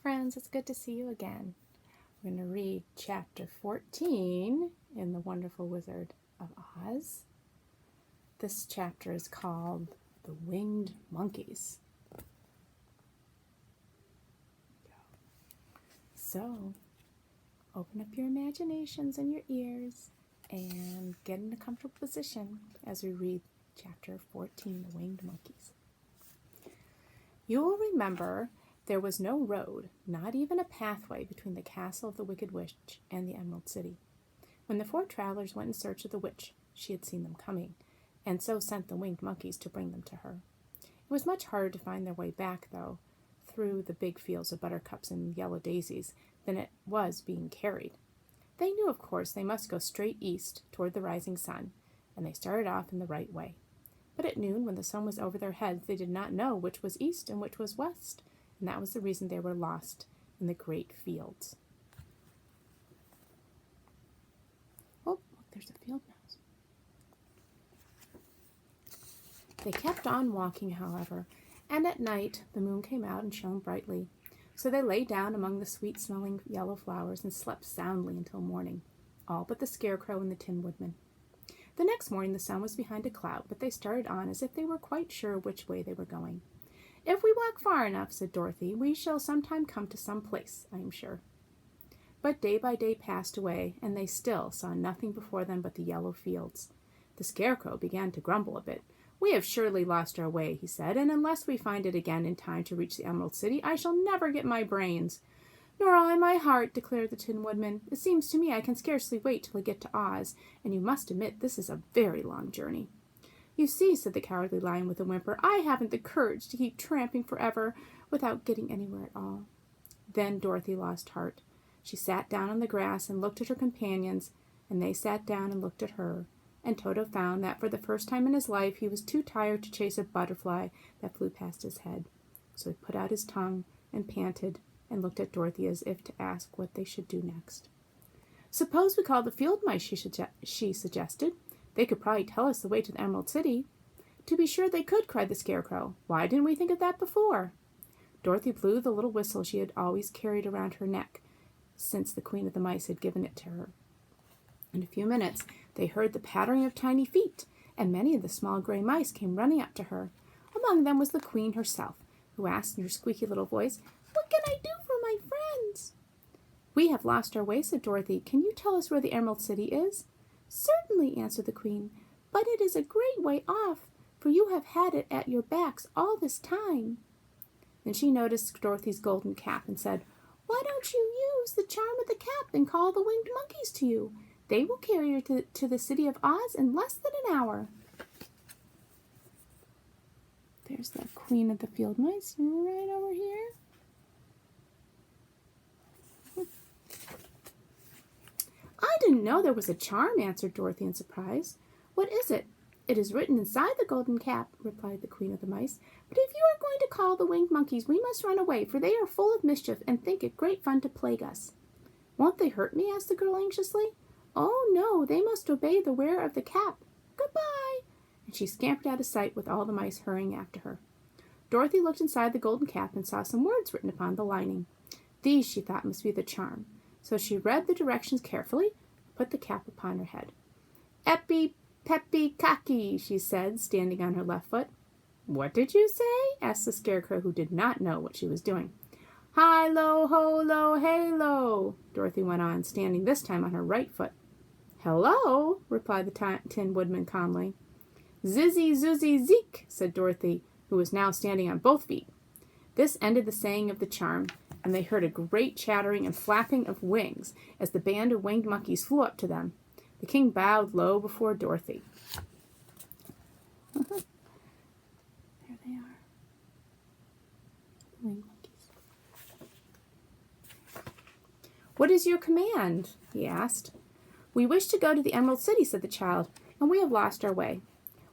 friends, it's good to see you again. We're going to read chapter 14 in The Wonderful Wizard of Oz. This chapter is called The Winged Monkeys. So, open up your imaginations and your ears and get in a comfortable position as we read chapter 14, The Winged Monkeys. You will remember there was no road, not even a pathway, between the castle of the Wicked Witch and the Emerald City. When the four travelers went in search of the witch, she had seen them coming, and so sent the winged monkeys to bring them to her. It was much harder to find their way back, though, through the big fields of buttercups and yellow daisies, than it was being carried. They knew, of course, they must go straight east toward the rising sun, and they started off in the right way. But at noon, when the sun was over their heads, they did not know which was east and which was west, and that was the reason they were lost in the great fields. Oh, look, there's a field mouse. They kept on walking, however, and at night the moon came out and shone brightly. So they lay down among the sweet-smelling yellow flowers and slept soundly until morning, all but the Scarecrow and the Tin Woodman. The next morning the sun was behind a cloud, but they started on as if they were quite sure which way they were going. "If we walk far enough," said Dorothy, "we shall sometime come to some place, I am sure." But day by day passed away, and they still saw nothing before them but the yellow fields. The Scarecrow began to grumble a bit. "We have surely lost our way," he said, "and unless we find it again in time to reach the Emerald City, I shall never get my brains." "Nor I my heart," declared the Tin Woodman. "It seems to me I can scarcely wait till I get to Oz, and you must admit this is a very long journey." "You see," said the Cowardly Lion with a whimper, "I haven't the courage to keep tramping forever without getting anywhere at all." Then Dorothy lost heart. She sat down on the grass and looked at her companions, and they sat down and looked at her. And Toto found that for the first time in his life he was too tired to chase a butterfly that flew past his head. So he put out his tongue and panted and looked at Dorothy as if to ask what they should do next. "Suppose we call the field mice," she suggested. "They could probably tell us the way to the Emerald City." "To be sure they could," cried the Scarecrow. "Why didn't we think of that before?" Dorothy blew the little whistle she had always carried around her neck since the Queen of the Mice had given it to her. In a few minutes they heard the pattering of tiny feet, and many of the small gray mice came running up to her. Among them was the Queen herself, who asked in her squeaky little voice, "What can I do for my friends?" "We have lost our way," said Dorothy. "Can you tell us where the Emerald City is?" "Certainly," answered the Queen, "but it is a great way off, for you have had it at your backs all this time." Then she noticed Dorothy's golden cap and said, "Why don't you use the charm of the cap and call the winged monkeys to you? They will carry you to the city of Oz in less than an hour." There's the Queen of the Field Mice right over here. "I didn't know there was a charm," answered Dorothy in surprise. "What is it?" "It is written inside the golden cap," replied the Queen of the Mice. "But if you are going to call the winged monkeys, we must run away, for they are full of mischief and think it great fun to plague us." "Won't they hurt me?" asked the girl anxiously. "Oh, no, they must obey the wearer of the cap. Goodbye!" And she scampered out of sight with all the mice hurrying after her. Dorothy looked inside the golden cap and saw some words written upon the lining. These, she thought, must be the charm. So she read the directions carefully and put the cap upon her head. "Epi Peppy Cocky," she said, standing on her left foot. "What did you say?" asked the Scarecrow, who did not know what she was doing. "Hi-lo, ho-lo, hey-lo," Dorothy went on, standing this time on her right foot. "Hello," replied the Tin Woodman calmly. "Zizzy, zuzzy, zeek," said Dorothy, who was now standing on both feet. This ended the saying of the charm, and they heard a great chattering and flapping of wings as the band of winged monkeys flew up to them. The king bowed low before Dorothy. There they are. Winged monkeys. "What is your command?" he asked. "We wish to go to the Emerald City," said the child, "and we have lost our way."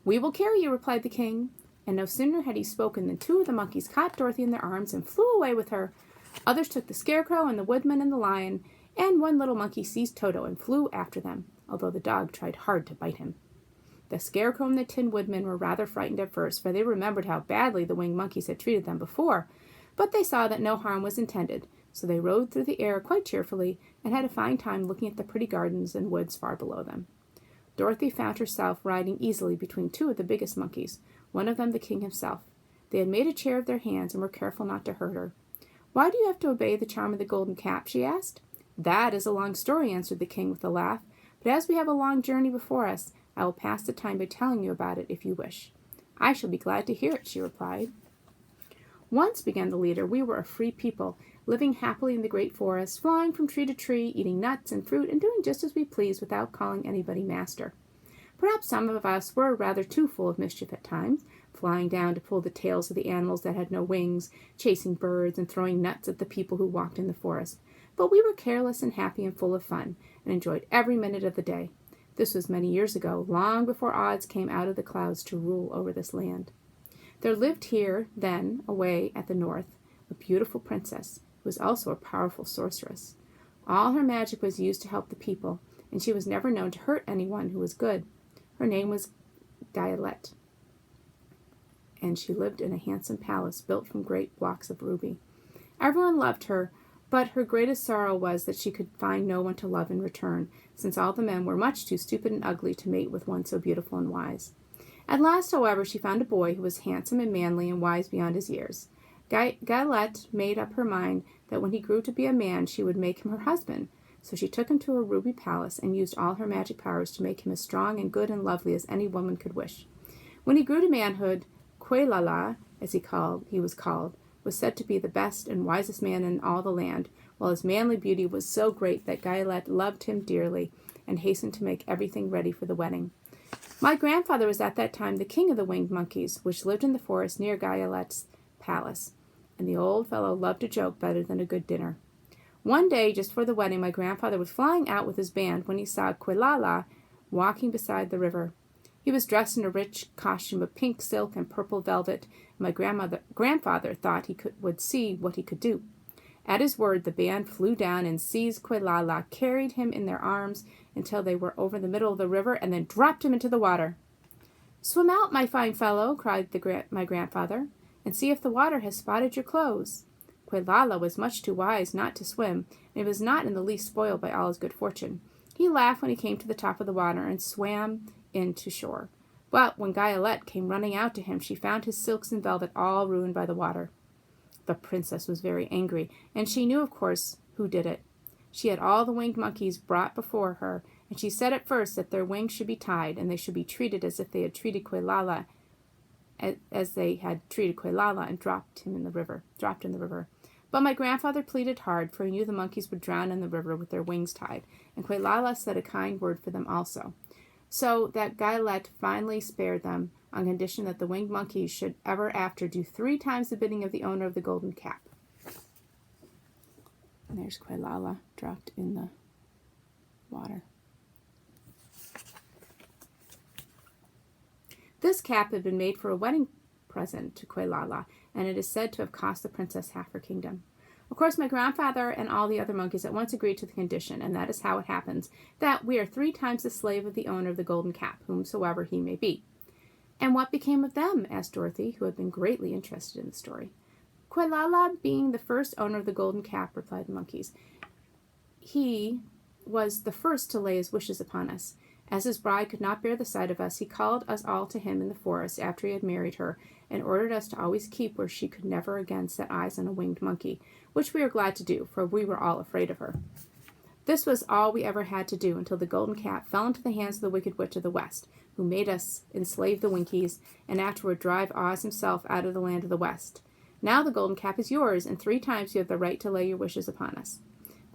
"We will carry you," replied the king. And no sooner had he spoken than two of the monkeys caught Dorothy in their arms and flew away with her. Others took the Scarecrow and the Woodman and the Lion, and one little monkey seized Toto and flew after them, although the dog tried hard to bite him. The Scarecrow and the Tin Woodman were rather frightened at first, for they remembered how badly the winged monkeys had treated them before, but they saw that no harm was intended, So they rode through the air quite cheerfully and had a fine time looking at the pretty gardens and woods far below them. Dorothy found herself riding easily between two of the biggest monkeys, one of them the king himself. They had made a chair of their hands and were careful not to hurt her. "Why do you have to obey the charm of the golden cap?" she asked. "That is a long story," answered the king with a laugh, "but as we have a long journey before us, I will pass the time by telling you about it if you wish." "I shall be glad to hear it," she replied. "Once," began the leader, "we were a free people, living happily in the great forest, flying from tree to tree, eating nuts and fruit, and doing just as we pleased without calling anybody master. Perhaps some of us were rather too full of mischief at times, flying down to pull the tails of the animals that had no wings, chasing birds, and throwing nuts at the people who walked in the forest. But we were careless and happy and full of fun, and enjoyed every minute of the day. This was many years ago, long before Oz came out of the clouds to rule over this land. There lived here, then, away at the north, a beautiful princess, who was also a powerful sorceress. All her magic was used to help the people, and she was never known to hurt anyone who was good. Her name was Gayelette, and she lived in a handsome palace built from great blocks of ruby. Everyone loved her, but her greatest sorrow was that she could find no one to love in return, since all the men were much too stupid and ugly to mate with one so beautiful and wise. At last, however, she found a boy who was handsome and manly and wise beyond his years. Gayelette made up her mind that when he grew to be a man, she would make him her husband. So she took him to her ruby palace and used all her magic powers to make him as strong and good and lovely as any woman could wish. When he grew to manhood, Quelala, as he was called, was said to be the best and wisest man in all the land, while his manly beauty was so great that Gayelette loved him dearly and hastened to make everything ready for the wedding. My grandfather was at that time the king of the winged monkeys, which lived in the forest near Gayelette's palace, and the old fellow loved a joke better than a good dinner. One day, just before the wedding, my grandfather was flying out with his band when he saw Quelala walking beside the river. He was dressed in a rich costume of pink silk and purple velvet, and my grandfather thought would see what he could do. At his word, the band flew down and seized Quelala, carried him in their arms until they were over the middle of the river, and then dropped him into the water. "Swim out, my fine fellow," cried my grandfather, "and see if the water has spotted your clothes." Quelala was much too wise not to swim, and he was not in the least spoiled by all his good fortune. He laughed when he came to the top of the water and swam in to shore. But when Gayelette came running out to him, she found his silks and velvet all ruined by the water. The princess was very angry, and she knew, of course, who did it. She had all the winged monkeys brought before her, and she said at first that their wings should be tied, and they should be treated as if they had treated Quelala, and dropped in the river. But my grandfather pleaded hard, for he knew the monkeys would drown in the river with their wings tied, and Quelala said a kind word for them also, so that Gayelette finally spared them, on condition that the winged monkeys should ever after do 3 times the bidding of the owner of the golden cap. And there's Quelala dropped in the water. This cap had been made for a wedding present to Quelala, and it is said to have cost the princess half her kingdom. Of course, my grandfather and all the other monkeys at once agreed to the condition, and that is how it happens, that we are 3 times the slave of the owner of the golden cap, whomsoever he may be. "And what became of them?" asked Dorothy, who had been greatly interested in the story. "Quelala being the first owner of the golden cap," replied the monkeys. "He was the first to lay his wishes upon us. As his bride could not bear the sight of us, he called us all to him in the forest after he had married her, and ordered us to always keep where she could never again set eyes on a winged monkey, which we were glad to do, for we were all afraid of her. This was all we ever had to do until the golden cap fell into the hands of the Wicked Witch of the West, who made us enslave the Winkies, and afterward drive Oz himself out of the land of the West. Now the golden cap is yours, and 3 times you have the right to lay your wishes upon us."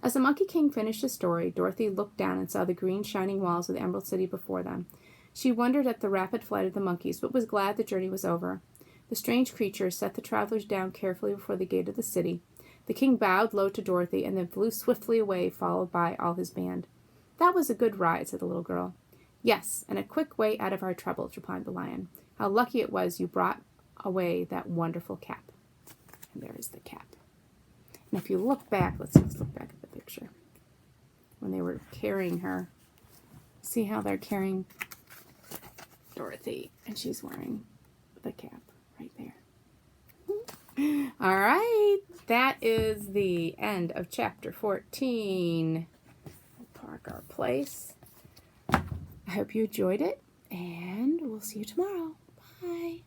As the Monkey King finished his story, Dorothy looked down and saw the green shining walls of the Emerald City before them. She wondered at the rapid flight of the monkeys, but was glad the journey was over. The strange creatures set the travelers down carefully before the gate of the city. The king bowed low to Dorothy and then flew swiftly away, followed by all his band. "That was a good ride," said the little girl. "Yes, and a quick way out of our troubles," replied the lion. "How lucky it was you brought away that wonderful cap." And there is the cap. And if you look back, let's look back at the picture. When they were carrying her, see how they're carrying Dorothy, and she's wearing the cap right there. All right. that is the end of chapter 14. We'll park our place. I hope you enjoyed it, and we'll see you tomorrow. Bye.